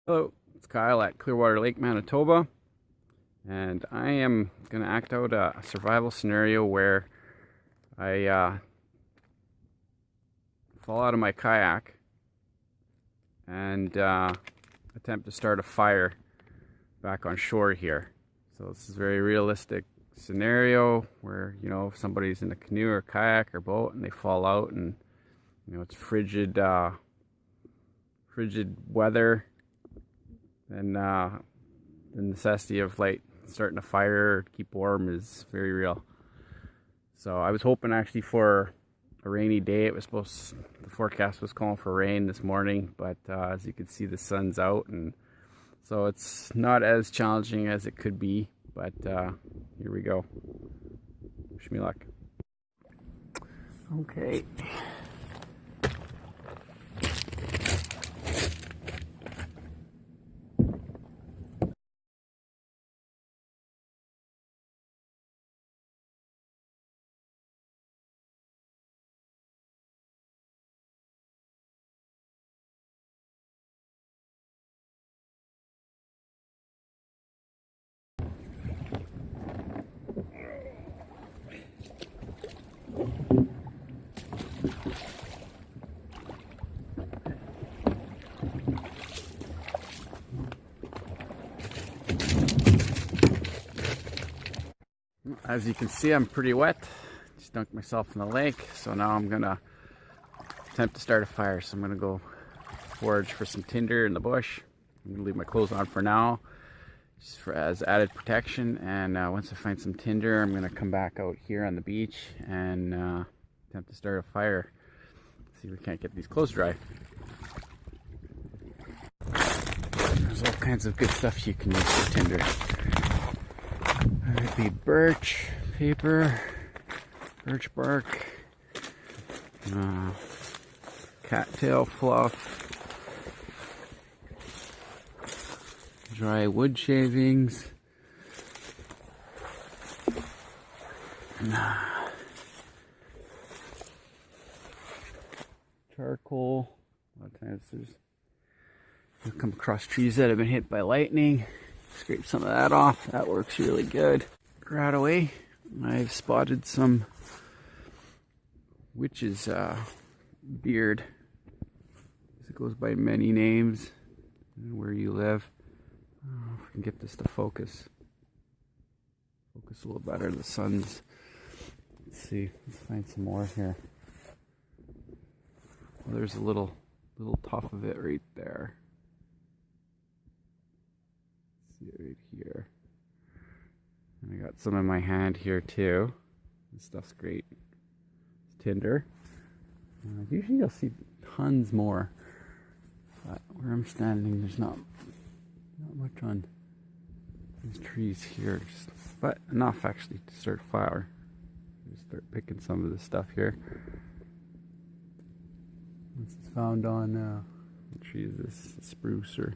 Hello, it's Kyle at Clearwater Lake, Manitoba, and I am going to act out a survival scenario where I fall out of my kayak and attempt to start a fire back on shore here. So this is a very realistic scenario where, if somebody's in a canoe or kayak or boat and they fall out and, it's frigid weather. And the necessity of starting a fire to keep warm is very real. So I was hoping actually for a rainy day. The forecast was calling for rain this morning, but as you can see, the sun's out, and so it's not as challenging as it could be. But here we go. Wish me luck. Okay. As you can see, I'm pretty wet. Just dunked myself in the lake, so now I'm gonna attempt to start a fire. So I'm gonna go forage for some tinder in the bush. I'm gonna leave my clothes on for now, just as added protection. And once I find some tinder, I'm gonna come back out here on the beach and attempt to start a fire. See if we can't get these clothes dry. There's all kinds of good stuff you can use for tinder. There'd be birch paper, birch bark, cattail fluff, dry wood shavings, charcoal. A lot of times you'll come across trees that have been hit by lightning. Scrape some of that off. That works really good. Right away, I've spotted some witch's beard. It goes by many names. Where you live. I don't know if I can get this to focus. Focus a little better. The sun's. Let's see. Let's find some more here. Well, there's a little tuft of it right there. See it right here. And I got some in my hand here too. This stuff's great. It's tinder. Usually you'll see tons more, but where I'm standing, there's not much on these trees here, but enough actually to start a fire. Just start picking some of this stuff here. This is found on what tree is this? Spruce or.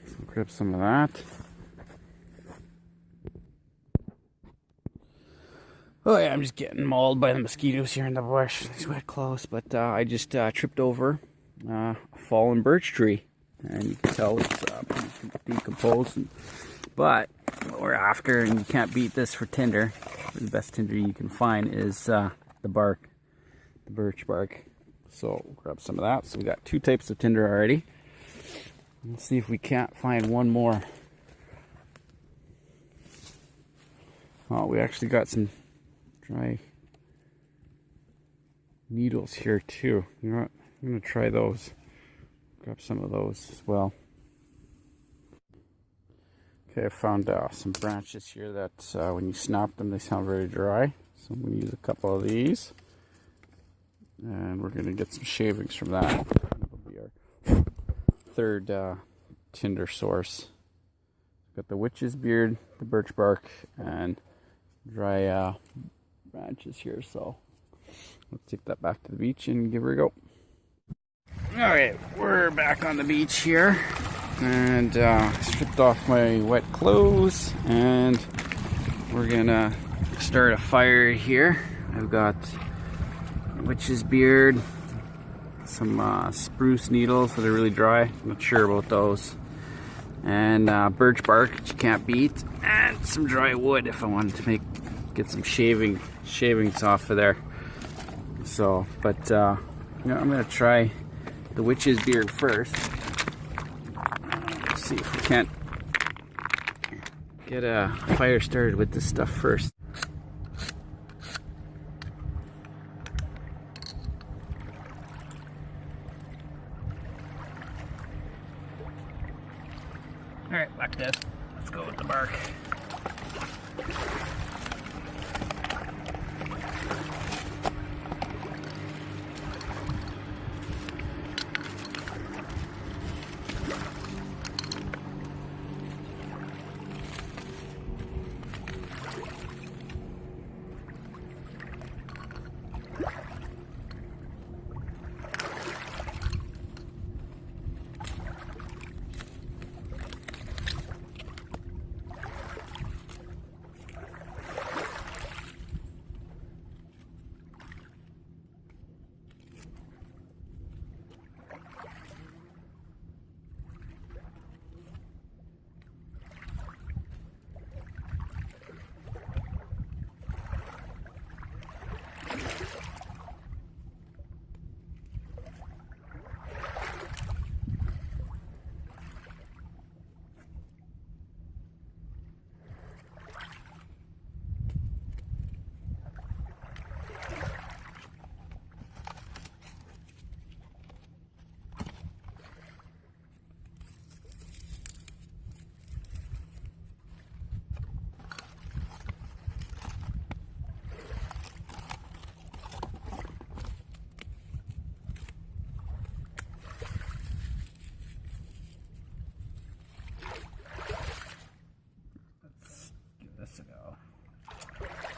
So grab some of that. Oh yeah, I'm just getting mauled by the mosquitoes here in the bush. These wet clothes, but I just tripped over a fallen birch tree, and you can tell it's pretty decomposed. But what we're after, and you can't beat this for tinder. The best tinder you can find is the bark, the birch bark. So we'll grab some of that. So we got 2 types of tinder already. Let's see if we can't find one more. Oh, we actually got some dry needles here too. You know what? I'm gonna try those. Grab some of those as well. Okay, I found some branches here that when you snap them, they sound very dry. So I'm gonna use a couple of these, and we're gonna get some shavings from that. That'll be our third tinder source. Got the witch's beard, the birch bark, and dry branches here. So let's take that back to the beach and give her a go. Alright, we're back on the beach here, and stripped off my wet clothes, and we're gonna start a fire here. I've got witch's beard, some spruce needles that are really dry. I'm not sure about those. And birch bark that you can't beat, and some dry wood if I wanted to get some shavings off of there. So, but you know, I'm gonna try the witch's beard first. Let's see if we can't get a fire started with this stuff first. Alright, like this. Let's go with the bark.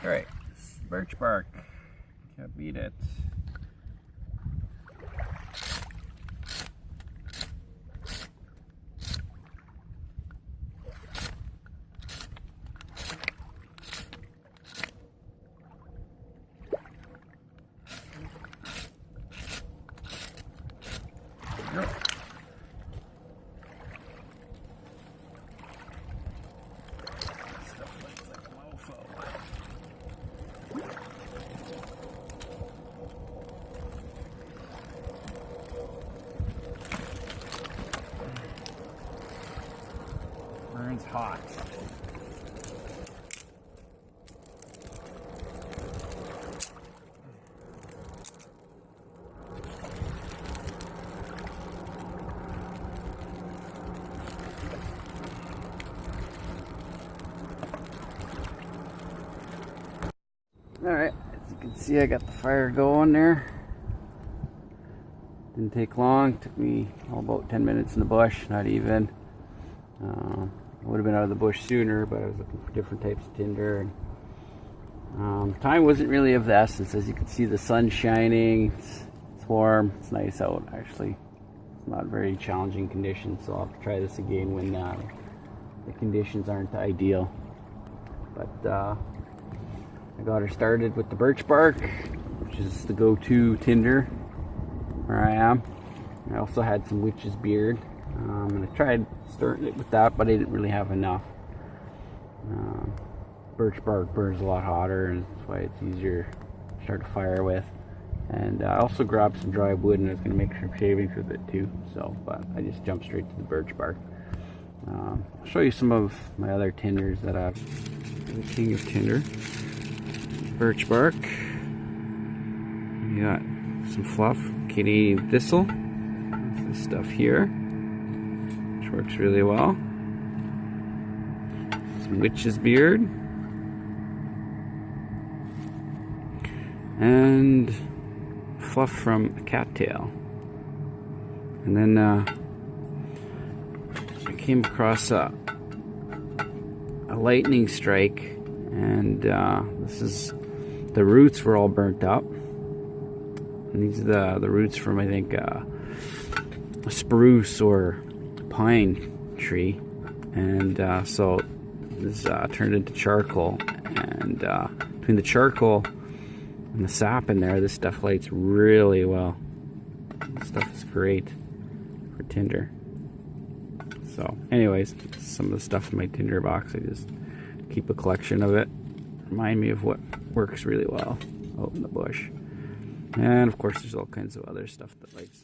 Alright, birch bark. Can't beat it. Burns hot. Alright, as you can see, I got the fire going there. Didn't take long, took me about 10 minutes in the bush, not even. I would have been out of the bush sooner, but I was looking for different types of tinder. And, time wasn't really of the essence. As you can see, the sun's shining, it's warm, it's nice out actually. It's not very challenging conditions, so I'll have to try this again when the conditions aren't ideal. But I got her started with the birch bark, which is the go-to tinder where I am. I also had some witch's beard. And I tried starting it with that, but I didn't really have enough. Birch bark burns a lot hotter, and that's why it's easier to start a fire with. And I also grabbed some dry wood, and I was going to make some shavings with it too. So, but I just jumped straight to the birch bark. I'll show you some of my other tinders that I've. The king of tinder. Birch bark. You got some fluff, Canadian thistle. This stuff here. Works really well. Some witch's beard. And fluff from a cattail. And then I came across a lightning strike, and this is, the roots were all burnt up. And these are the roots from, I think, a spruce or pine tree, and so this turned into charcoal, and between the charcoal and the sap in there, this stuff lights really well. This stuff is great for tinder. So anyways, some of the stuff in my tinder box, I just keep a collection of it. Remind me of what works really well out in the bush. And of course there's all kinds of other stuff that likes